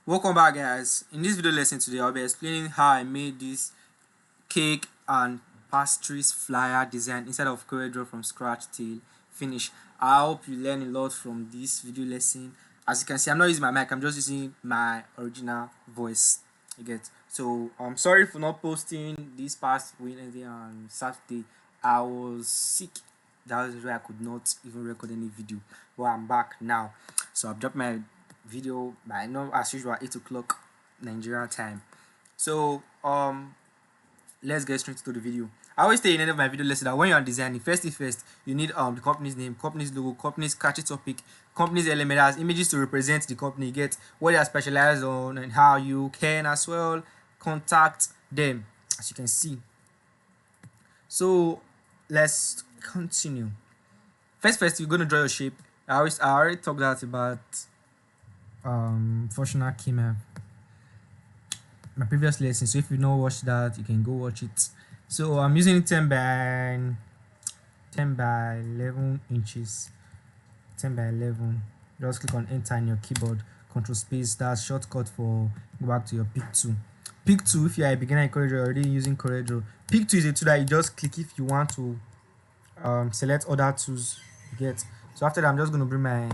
Welcome back, guys. In this video lesson today, I'll be explaining how I made this cake and pastries flyer design instead of CorelDRAW from scratch till finish. I hope you learn a lot from this video lesson. As you can see, I'm not using my mic, I'm just using my original voice. You get. So I'm sorry for not posting this past Wednesday and Saturday. I was sick. That was why I could not even record any video. But I'm back now. So I've dropped my video by now as usual 8 o'clock Nigerian time. So let's get straight to the video. I always say in any of my video lessons that when you are designing, first you need the company's name, company's logo, company's catchy topic, company's element as images to represent the company. You get what they are specialized on and how you can as well contact them, as you can see. So let's continue. First you're gonna draw your shape. I already talked that about functional key map, my previous lesson. So if you not watched that, you can go watch it. So I'm using 10 by 11 inches. 10 by 11. Just click on enter in your keyboard, control space. That's shortcut for go back to your pick 2. Pick 2, if you are a beginner in CorelDRAW, already using CorelDRAW, pick 2 is a tool that you just click if you want to select other tools you get. So after that, I'm just going to bring my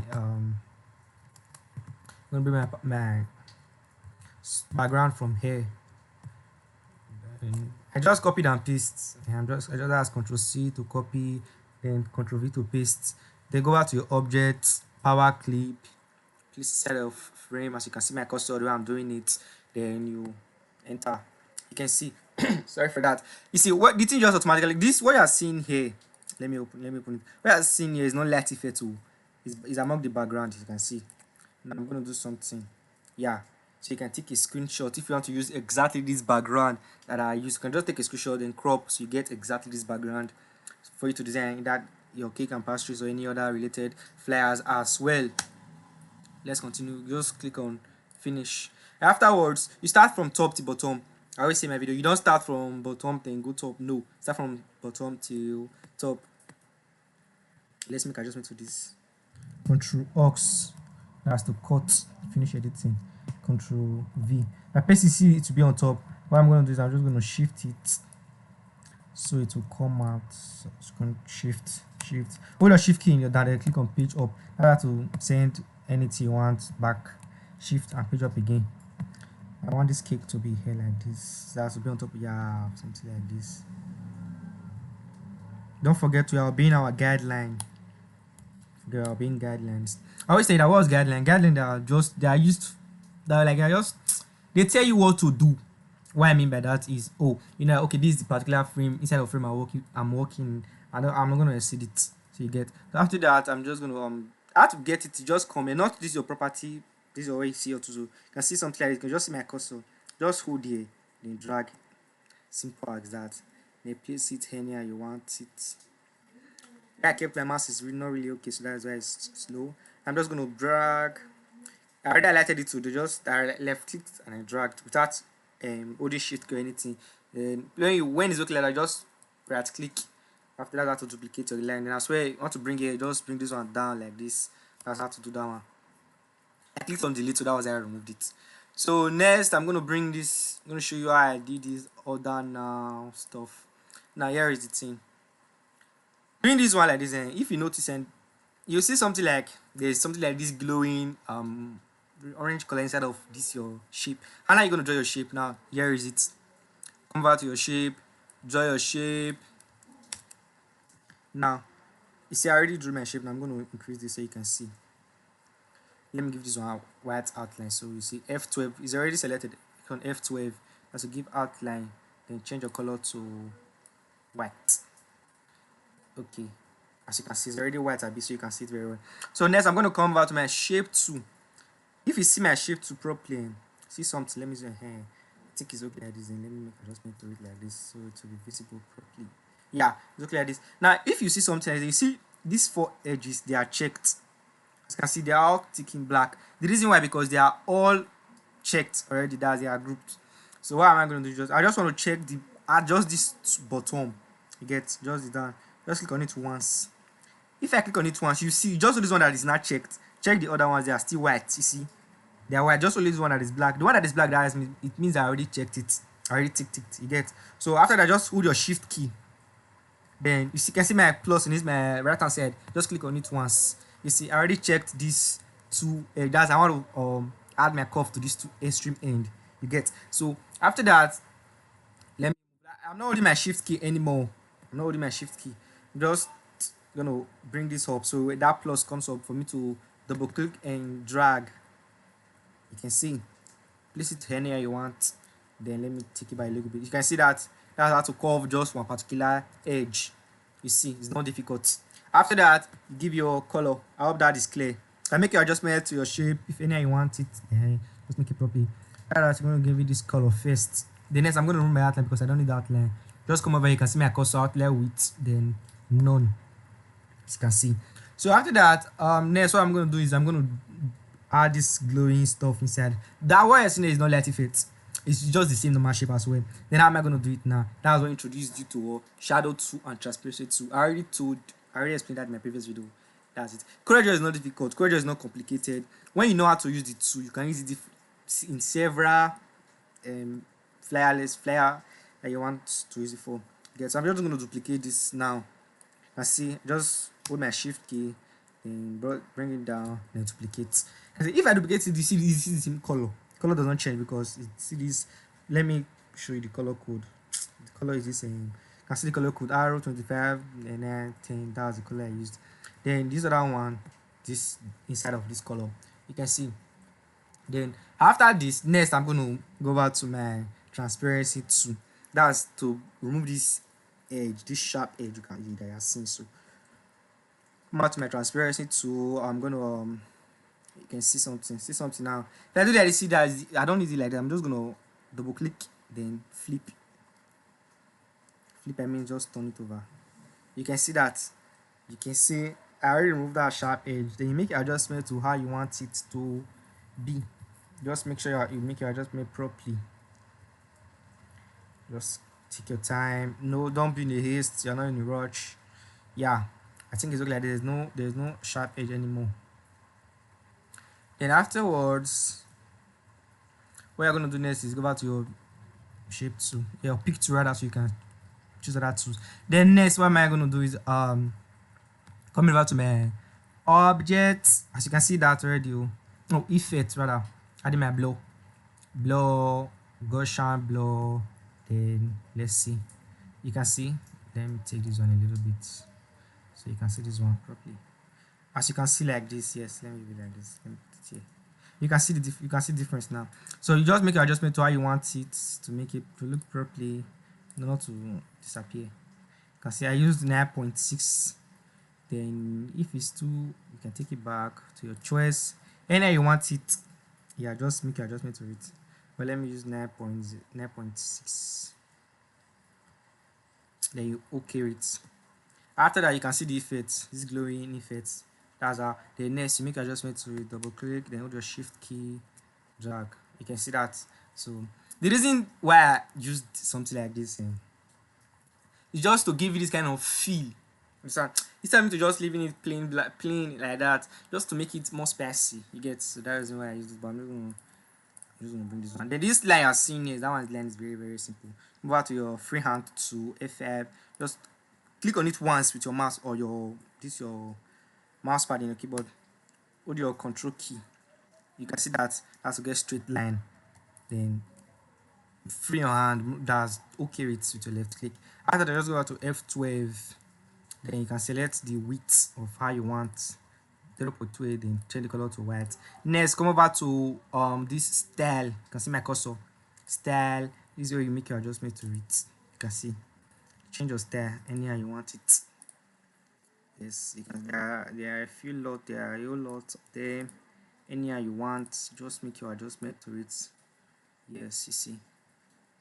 background from here. I just copied and paste. I just ask Ctrl C to copy, then Ctrl V to paste. Then go back to your object, power clip, place set of frame. As you can see my cursor the way I'm doing it. Then you enter. You can see. Sorry for that. You see what the thing just automatically. This what you are seeing here. Let me open it. What you are seeing here is not light effect tool. It's among the background. As you can see. Now I'm gonna do something. Yeah. So you can take a screenshot if you want to use exactly this background that I use. You can just take a screenshot and crop so you get exactly this background for you to design that your cake and pastries or any other related flyers as well. Let's continue. Just click on finish. Afterwards, you start from top to bottom. I always say in my video, you don't start from bottom then go top. No, start from bottom to top. Let's make adjustment to this. Control X, that's to cut, finish editing. Control V. My PCC to be on top. What I'm going to do is I'm just going to shift it so it will come out. So it's going to shift. Hold the shift key in your data, click on page up. That's to send anything you want back. Shift and page up again. I want this cake to be here like this. That has to be on top. Yeah, something like this. Don't forget to obey our guideline. There are being guidelines. I always say that was guideline. Guidelines they tell you what to do. What I mean by that is, oh, okay, this is the particular frame inside of frame I'm working. I'm not gonna exceed it. So you get. So after that, I'm just gonna how to get it to just come and not this your property. This is always see or to do. You can see something like this. You can just see my cursor. Just hold here, then drag. Simple as that. Then place it anywhere you want it. I kept my mouse is not really okay, so that's why it's slow. I'm just going to drag. I already highlighted it to just left clicked and I dragged without holding shift or anything. Then when it's okay like that, just right click. After that, I have to duplicate your line. And I swear you want to bring it, just bring this one down like this. That's how to do that one. I clicked on delete, so that was how I removed it. So next I'm gonna bring this, I'm gonna show you how I did this other now stuff. Now here is the thing. Doing this one like this, if you notice, and you'll see something like there's something like this glowing orange color inside of this your shape. How now you're gonna draw your shape now? Here is it. Convert to your shape, draw your shape. Now you see I already drew my shape. Now I'm gonna increase this so you can see. Let me give this one a white outline. So you see F12 is already selected. Click on F12 as to give outline, then change your color to white. Okay, as you can see it's already white a bit, so you can see it very well. So next I'm going to come back to my shape 2. If you see my shape 2 properly, see something, let me see here. I think it's okay like this, and let me make adjustment to it like this so it will be visible properly. Yeah, it's okay like this. Now if you see something like this, you see these 4 edges, they are checked. As you can see, they are all ticking black. The reason why, because they are all checked already, that they are grouped. So what am I going to do? I just want to check adjust this bottom. You get just the down. Just click on it once. If I click on it once, you see just this one that is not checked. Check the other ones, they are still white. You see, They are white. Just only this one that is black. The one that is black, it means I already checked it. I already ticked it. You get. So after that, just hold your shift key. Then you can see my plus in this my right hand side. Just click on it once. You see, I already checked these two. That's I want to add my curve to this two extreme end. You get. So after that, let me. I'm not holding my shift key anymore. I'm not holding my shift key. I'm just gonna bring this up so that plus comes up for me to double click and drag. You can see, place it anywhere you want. Then let me take it by a little bit. You can see that that's how to curve just one particular edge. You see, it's not difficult. After that, you give your color. I hope that is clear. You can make your adjustment to your shape if any you want it. Just make it properly. After that, I'm going to give it this color first. The next, I'm going to remove my outline because I don't need outline. Just come over here. You can see my cursor outline width, then none. As you can see. So after that, next what I'm going to do is I'm going to add this glowing stuff inside. That what you're seeing is not light effect. It's just the same normal shape as well. Then how am I going to do it now? That's what I introduced you to shadow tool and transparency tool. I already explained that in my previous video. That's it. CorelDRAW is not difficult. CorelDRAW is not complicated. When you know how to use the tool, you can use it in several flyer that you want to use it for. Okay, so I'm just going to duplicate this now. See, just hold my shift key and bring it down and duplicate. If I duplicate it, you see the same color. Color does not change because it see this. Let me show you the color code. The color is the same. You can see the color code R25 and then 10. That was the color I used. Then this other one, this inside of this color, you can see. Then after this, next I'm going to go back to my transparency tool. That's to remove this edge, this sharp edge you can see that you're seeing. So come back to my transparency tool. I'm gonna you can see something now. If I do that, you see that I don't need it like that. I'm just gonna double click, then flip. I mean just turn it over. You can see that. You can see I already removed that sharp edge. Then you make your adjustment to how you want it to be. Just make sure you make your adjustment properly. Just take your time. No, don't be in a haste. You're not in a rush. Yeah, I think it's okay like there's no sharp edge anymore. Then afterwards, what you're gonna do next is go back to your shape tool, your pick tool rather, so you can choose other tools. Then next, what am I gonna do is coming over to my objects. As you can see that already. No, effect rather. Adding my blow, Gaussian blow. Then let's see. You can see. Let me take this one a little bit so you can see this one properly. As you can see like this, yes. Let me be like this. Let me put it here. You can see the difference now. So you just make your adjustment to how you want it to make it to look properly, not to disappear. You can see I used 9.6. Then if it's too, you can take it back to your choice. Anywhere you want it, yeah, just make your adjustment to it. But let me use 9.6. Then you okay it. After that, you can see the effects, this glowing effects. That's how. The next, you make adjustment to it, double click, then hold your shift key, drag. You can see that. So the reason why I used something like this is just to give you this kind of feel. Instead of me to just leaving it plain like that, just to make it more spicy. You get. So that is why I use this. But I'm just gonna bring this one. Then this line you're seeing here, that one's line is very, very simple. Move over to your freehand to F5. Just click on it once with your mouse or your mouse pad in your keyboard. Hold your control key. You can see that has to get straight line. Then free your hand, that's okay with your left click. After that, just go to F12. Then you can select the width of how you want 0.28, then change the color to white. Next, come over to this style. You can see my cursor. Style. This is where you make your adjustment to it. You can see. Change your style anyhow you want it. Yes, you can, there are a few lot, there are a whole lot of them. Anyhow you want, just make your adjustment to it. Yes, you see,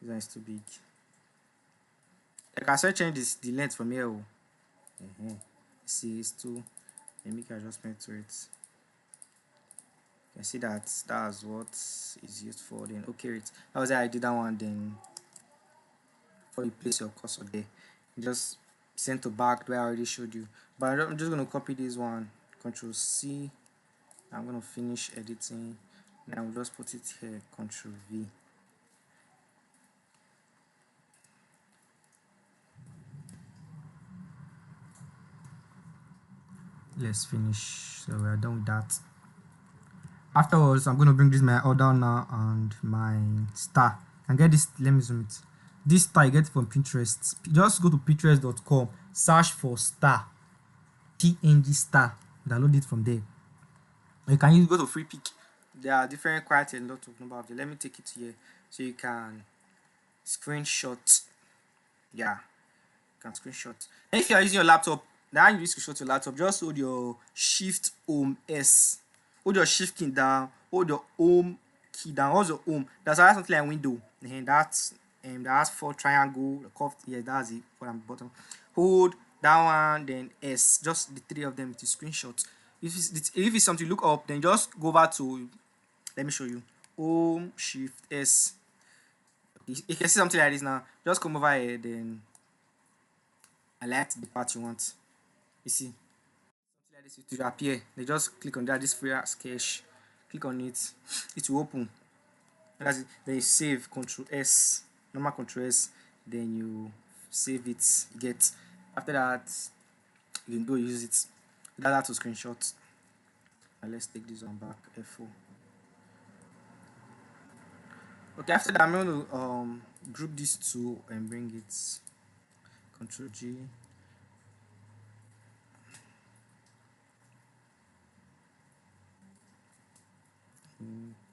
this one is too big. I can also change the length from here. See, it's too. Let me make your adjustment to it. You can see that's what is used for. Then okay, it. That was how I did that one. Then before you place your cursor there, just send to back where I already showed you. But I'm just going to copy this one, Control C. I'm going to finish editing. Now we'll just put it here, Control V. Let's finish. So we are done with that. Afterwards, I'm going to bring this my order now and my star. And get this, let me zoom it. This star you get from Pinterest. Just go to pinterest.com, search for star, PNG star, download it from there. You can use go to free pick. There are different, quite a lot of number of them. Let me take it here so you can screenshot. Yeah, you can screenshot. And if you are using your laptop, now you screenshot your laptop, just hold your Shift Home S. Hold your Shift key down, hold your Home key down, hold your Home. That's something like window. And that's for triangle, the curved, yeah, that's it for the bottom. Hold that one, then S, just the three of them to screenshot. If it's something look up, then just go over to, let me show you, Home Shift S. You can see something like this now. Just come over here, then highlight the part you want. You see something like this, it will appear. They just click on that, this free sketch, click on it, it will open. That's it. Then you save, Control S, normal Control S, then you save it. You get, after that you can go use it. That's to screenshot. And let's take this one back, F4. Okay, after that I'm going to group these two and bring it, Control G.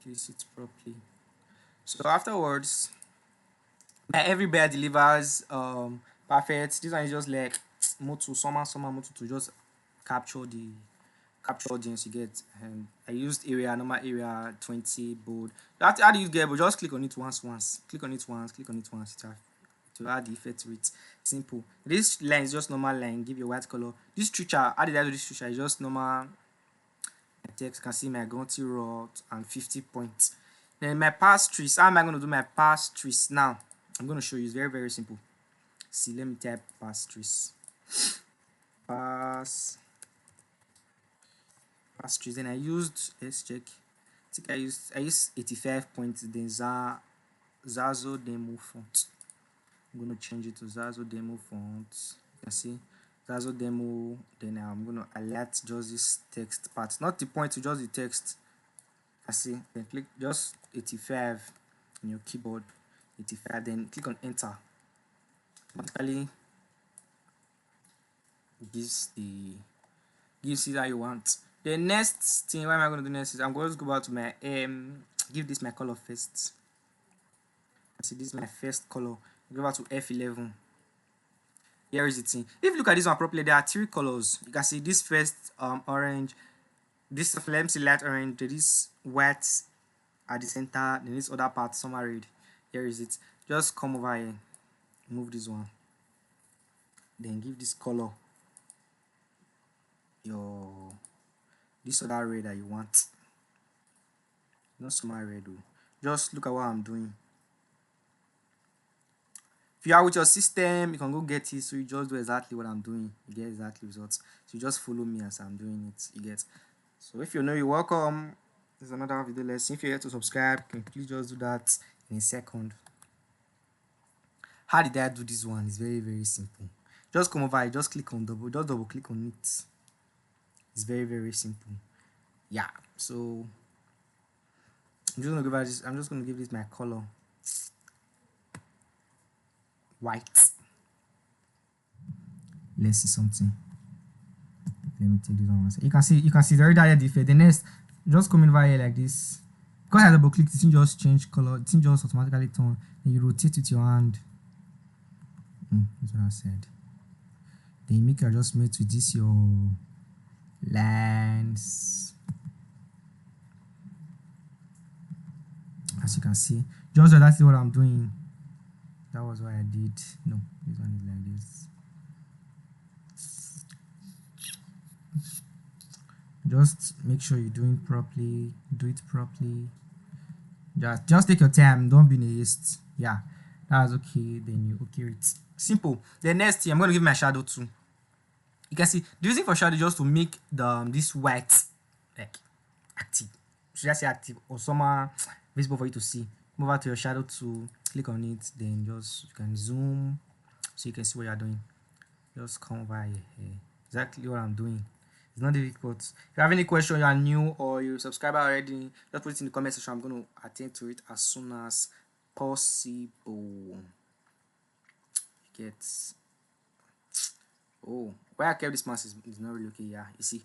Place it properly. So afterwards, every bear delivers perfect. This one is just like moto, summer moto to just capture the audience you get. And I used area, normal area 20 bold. That how do you get? But just click on it once. Click on it once. To add the effect to it. Simple. This line is just normal line. Give you a white color. This treacher, how did I do this treacher? Is just normal text. You can see my CorelDRAW and 50 points. Then my pass trees. How am I going to do my pass trees now? I'm going to show you. It's very, very simple. See, let me type pass trees. Pass trees. Then I used, let's check. I think I used 85 points. Then Zazo demo font. I'm going to change it to Zazo demo font. You can see Zazo demo. Then I'm going to highlight just this text part, not the point, to just the text. I see. Then click just 85 on your keyboard. 85. Then click on enter. Automatically gives you that you want. The next thing, what am I going to do next is I'm going to go back to my give this my color first. See, this is my first color. Go back to F11. Here is the thing. If you look at this one properly, there are three colors. You can see this first orange, this, let me see, light orange, this white at the center, then this other part summer red. Here is it. Just come over here, move this one, then give this color this other red that you want. Not summer red though. Just look at what I'm doing. If you are with your system, you can go get it. So you just do exactly what I'm doing. You get exactly results. So you just follow me as I'm doing it. You get. So if you know, you're welcome. There's another video lesson. If you're here to subscribe, can you please just do that in a second. How did I do this one? It's very, very simple. Just come over, just click on double click on it. It's very, very simple. Yeah. So I'm just gonna give this my color white. Let's see something. Let me take this one. You can see the already added effect. The next, just come over here like this. Because I double click, it just change color. It just automatically turn. Then you rotate with your hand. That's what I said. Then you make your adjustment with this your lines. As you can see, just that's what I'm doing. That was what I did. No, this one is like this. Just make sure you're doing properly. Do it properly. Just take your time. Don't be in a haste. Yeah, that's okay. Then you okay it. Simple. The next thing, I'm going to give my shadow too. You can see the reason for shadow just to make this white like active. should I say active or somehow visible for you to see. Move over to your shadow tool, click on it, then just you can zoom so you can see what you're doing. Just come over here. Exactly what I'm doing. It's not difficult. If you have any question, you are new or you're a subscriber already, just put it in the comment section. I'm going to attend to it as soon as possible. Get where I kept this mask is not really okay. Yeah, you see, you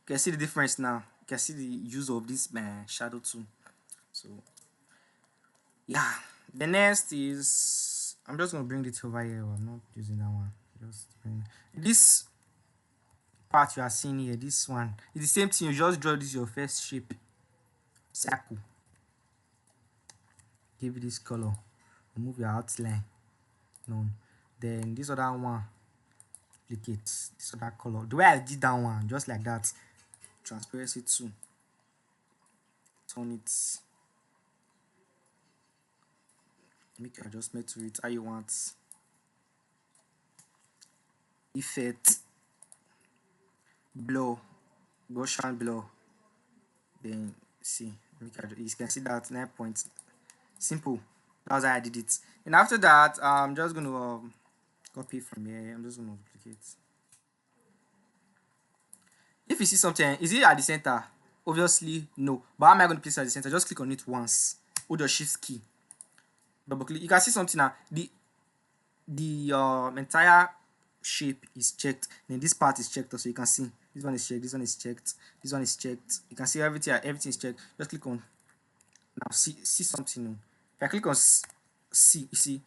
can see the difference now. You can see the use of this shadow tool. So yeah, the next is I'm just gonna bring it over here. I'm not using that one. Just bring this part you are seeing here. This one is the same thing. You just draw this your first shape, circle. Give it this color. Remove your outline. None. Then this other one, duplicate this other color. The way I did that one, just like that. Transparency 2. Turn it. Make adjustment to it how you want. Effect. Blur. Gaussian blur. Then see. You can see that 9 points. Simple. That's how I did it. And after that, I'm just going to copy from here. I'm just going to duplicate. If you see something, is it at the center? Obviously, no. But how am I going to place it at the center? Just click on it once. Hold your shift key. Double click. You can see something now. The entire shape is checked. Then this part is checked also. You can see this one is checked. This one is checked. This one is checked. You can see everything. Everything is checked. Just click on. Now see something. If I click on C, you see.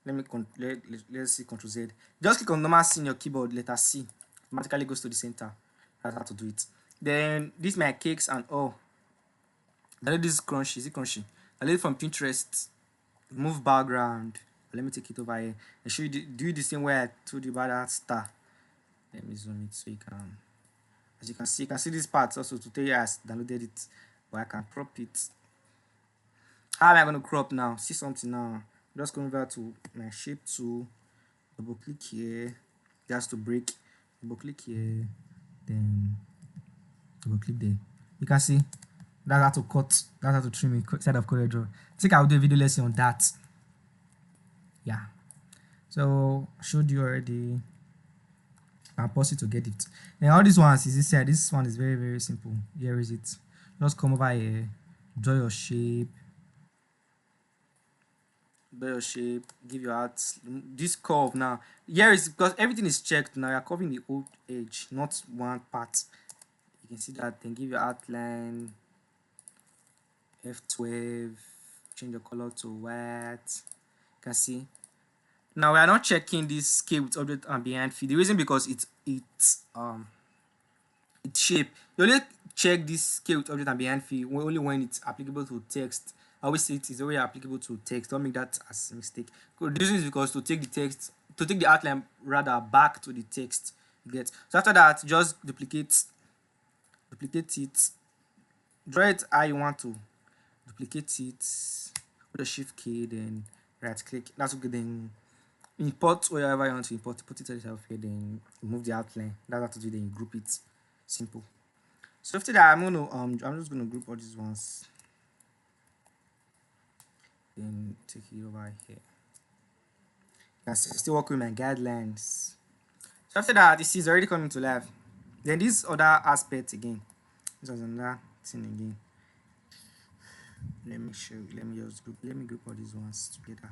Let's see Ctrl Z. Just click on normal C in your keyboard. Letter C. Automatically goes to the center. That's how to do it. Then this my cakes and all. I know this is crunchy. Is it crunchy? I learned from Pinterest. Move background. Let me take it over here and show you do the same way I told you about that star. Let me zoom it so you can, as you can see this part also to tell you I downloaded it, but I can crop it. How am I going to crop now? See something now. Just go over to my shape tool, double click here, just to break, double click here, then double click there. You can see that's how to cut, that's how to trim it instead of CorelDRAW. I think I'll do a video lesson on that. Yeah, so I showed you already. I'll pause it to get it. And all these ones is this side. This one is very, very simple. Here is it. Just come over here, draw your shape, give your art this curve now. Here is because everything is checked now. You're covering the whole edge, not one part. You can see that. Then give your outline F12, change the color to white. You can see. Now we are not checking this scale with object and behind field. The reason because it's shape. You only check this scale with object and behind field only when it's applicable to text. I always say it is always applicable to text. Don't make that as a mistake. The reason is because to take the outline rather back to the text. You get. So after that, just duplicate it. Draw it how you want to. Duplicate it. Put the shift key, then right click. That's okay. Then import wherever you want to import. Put it yourself here. Then remove the outline. That's how to do. Then you group it. Simple. So after that, I'm just gonna group all these ones. Then take it over here. I still work with my guidelines. So after that, this is already coming to life. Then this other aspect again. This was another thing again. Let me show you. Let me group all these ones together.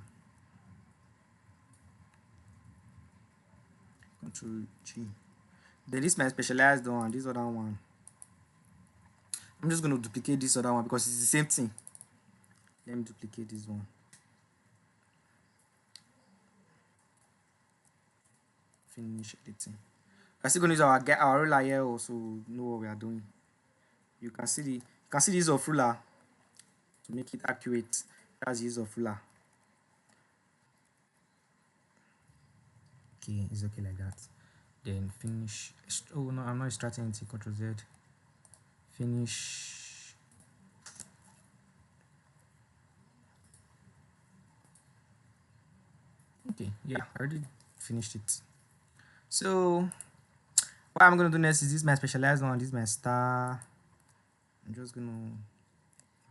Control G. Then this is my specialized one. This other one. I'm just going to duplicate this other one because it's the same thing. Let me duplicate this one. Finish editing. I'm still going to use our ruler here also know what we are doing. You can see the use of ruler to make it accurate. That's the use of ruler. Okay, it's okay like that. Then finish. Oh no, I'm not extracting anything. Ctrl Z. Finish. Okay, yeah, I already finished it. So what I'm gonna do next is this my specialized one, this is my star. I'm just gonna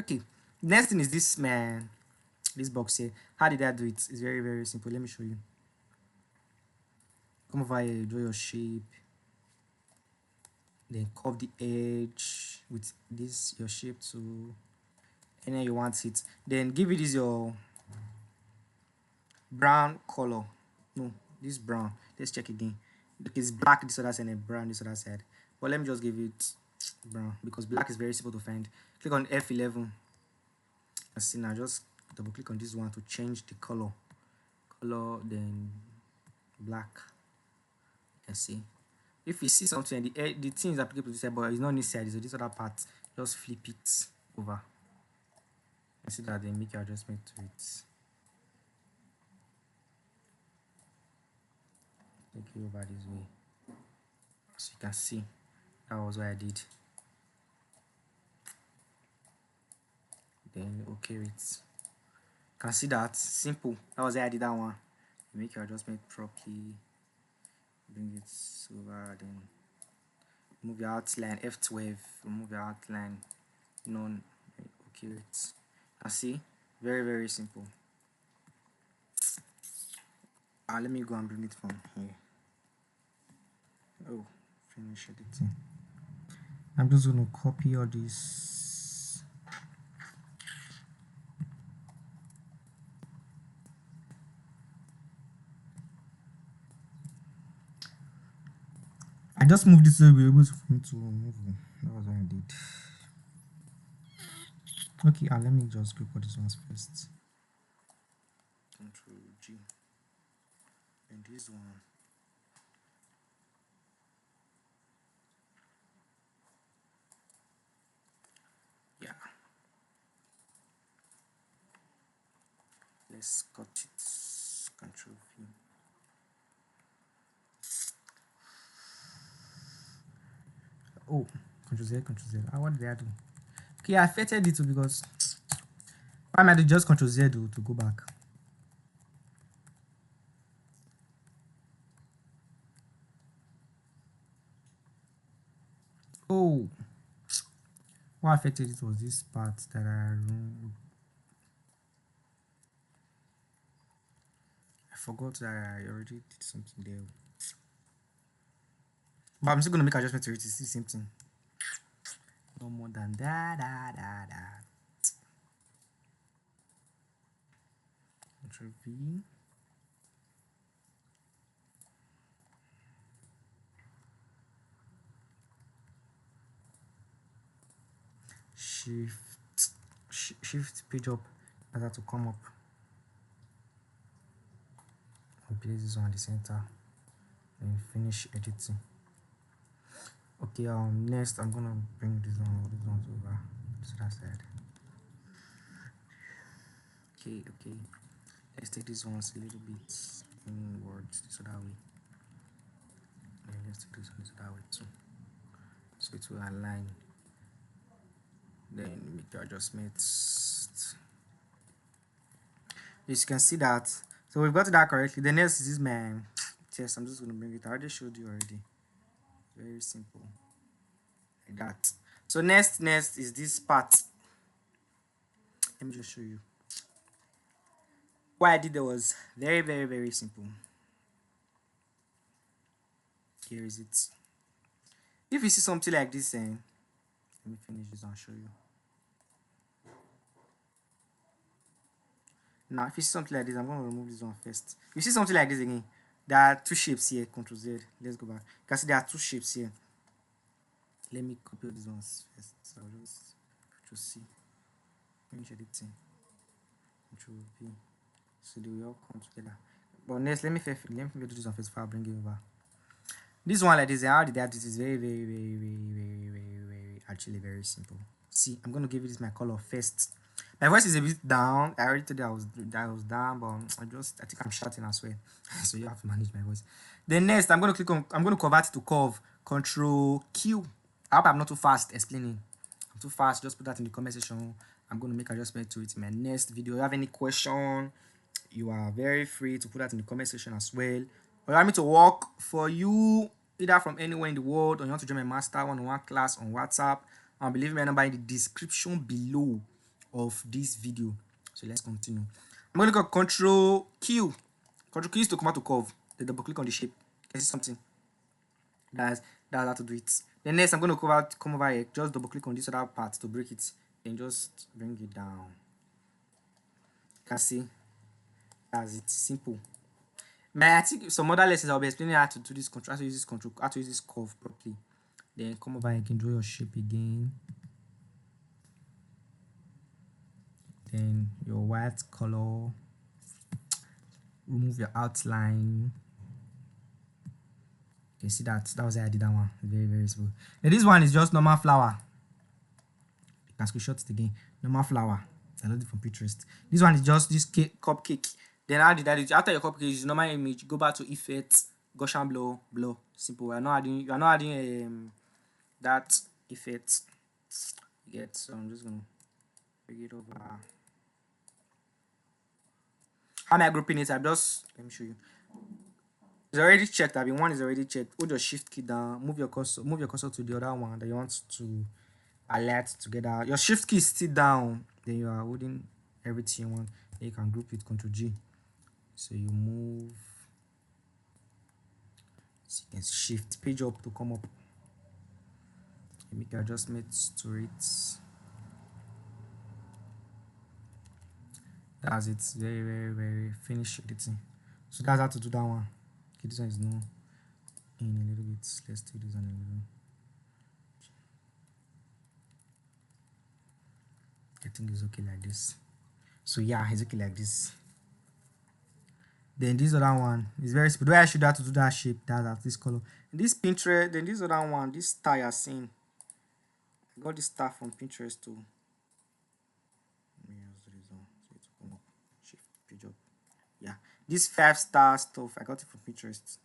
Okay, next thing is this man, this box here. How did I do it? It's very, very simple. Let me show you. Come over here, draw your shape, then curve the edge with this your shape to any you want it. Then give it this your brown color. No, this brown. Let's check again. Look, it's black this other side and brown this other side. But let me just give it brown because black is very simple to find. Click on F11. And see now, just double click on this one to change the color. Then black. And see. If you see something, the thing is applicable to this side, but it's not this side, it's this other part. Just flip it over. And see that, then make your adjustment to it. Take it over this way. So you can see that was what I did. Then okay it. You can see that simple. That was why I did that one. Make your adjustment properly. Bring it over, then move your outline F12, remove your outline none. Okay it. I see, very, very simple. Let me go and bring it from here. Oh, finish editing. I'm just going to copy all this. I just moved this so we'll be able to move. That was what I did. Okay, let me just group all these ones first. Control G. And this one. Yeah. Let's cut it. Control V. Oh, Control Z, Control Z. What did I do? Okay, I affected it too because why am I just Control Z to go back? Oh, what affected it was this part that I forgot that I already did something there. But I'm still gonna make adjustment to it. It's the same thing. No more than that. Control V. Shift page up. That have to come up. And place this one at the center. And finish editing. Okay, next I'm gonna bring this one over to that side. Okay, let's take this ones a little bit inwards so that way. And let's take this one so that way too. So it will align. Then make the adjustments. As you can see that. So we've got that correctly. The next is this man. Yes, I'm just gonna bring it. I already showed you already. Very simple. Like that. So next is this part. Let me just show you. What I did there was very, very, very simple. Here is it. If you see something like this, let me finish this and show you. Now, if you see something like this, I'm going to remove this one first. You see something like this again. There are two shapes here. Control Z. Let's go back. You can see there are two shapes here. Let me copy these ones first. So I'll just see. Finish editing. Control V. So they will all come together. But next, let me do this one first before I bring it over. This one like this, how did I do this? Is very, very, very, very, very, very, actually very simple. See, I'm going to give this my color first. My voice is a bit down. I already told you I was down, but I think I'm shouting as well. So you have to manage my voice. Then next, I'm going to convert it to curve. Control Q. I hope I'm not too fast explaining. I'm too fast. Just put that in the comment section. I'm going to make adjustment to it in my next video. If you have any question, you are very free to put that in the comment section as well. Or you want me to work for you either from anywhere in the world, or you want to join my master one-on-one class on WhatsApp, I'll be leaving my number in the description below. of this video. So let's continue. I'm going to click Control Q. Control Q is to come out to curve. Then double click on the shape. You can see something. That's how to do it. Then next, I'm going to come over here. Just double click on this other part to break it. Then just bring it down. You can see. That's it. Simple. I think some other lessons I'll be explaining how to do this control, how to use this control, how to use this curve properly. Then come over here, you can draw your shape again. Then your white color. Remove your outline. You can see that was how I did that one. Very, very simple. Then this one is just normal flower. You can screenshot it again. Normal flower. I learned it from Pinterest. This one is just this cupcake. Then how did I do it? After your cupcake, use normal image. Go back to effects, Gaussian blur. Simple. You are not adding that effect. Get so I'm just gonna bring it over. How am I grouping it? Let me show you. It's already checked. One is already checked. Hold your shift key down. Move your cursor to the other one that you want to alert together. Your shift key is still down. Then you are holding everything you want. Then you can group with Ctrl G. So you move. So you can shift page up to come up. You make adjustments to it. That's it. Very, very, very finish editing. So that's how to do that one. Okay, this one is no in a little bit. Let's do this one a little. I think it's okay like this. So yeah, it's okay like this. Then this other one is very simple. The way I should have to do that shape, that's this color. And this Pinterest, then this other one, this star you're seeing. I got this star from Pinterest too. Let me use this one so it will come up. Shift page up. Yeah, this 5-star stuff I got it from Pinterest.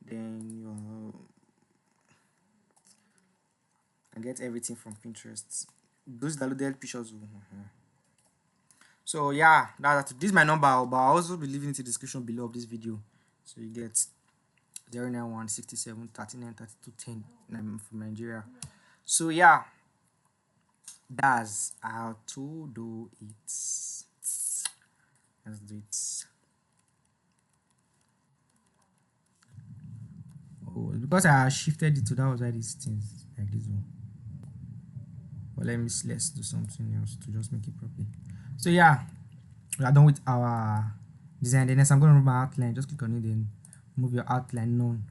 Then I get everything from Pinterest. Those downloaded pictures. So yeah, this is my number, but I'll also be leaving it in the description below of this video. So you get 091 67 39 32 10. I'm from Nigeria. So yeah, that's how to do it. Let's do it. Oh, because I shifted it to that was why these things like this one. But let's do something else to just make it properly. So yeah, we are done with our design. Then next I'm going to remove my outline. Just click on it and move your outline none.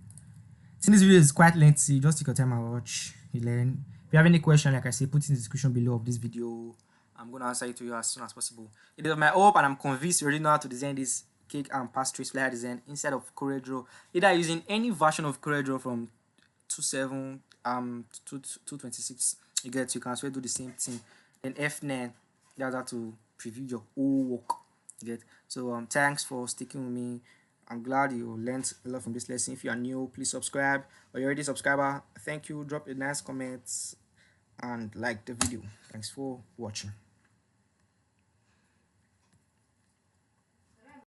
Since this video is quite lengthy, just take your time and watch. You learn. If you have any question, like I say, put in the description below of this video. I'm going to answer it to you as soon as possible. It is my hope and I'm convinced you already know how to design this cake and pastries flyer design inside of CorelDRAW. Either using any version of CorelDRAW from 2.7 to 2.26. You can as well do the same thing. Then F9, that's how to preview your whole work. You get so thanks for sticking with me. I'm glad you learned a lot from this lesson. If you are new, please subscribe, or you're already a subscriber, thank you. Drop a nice comment and like the video. Thanks for watching.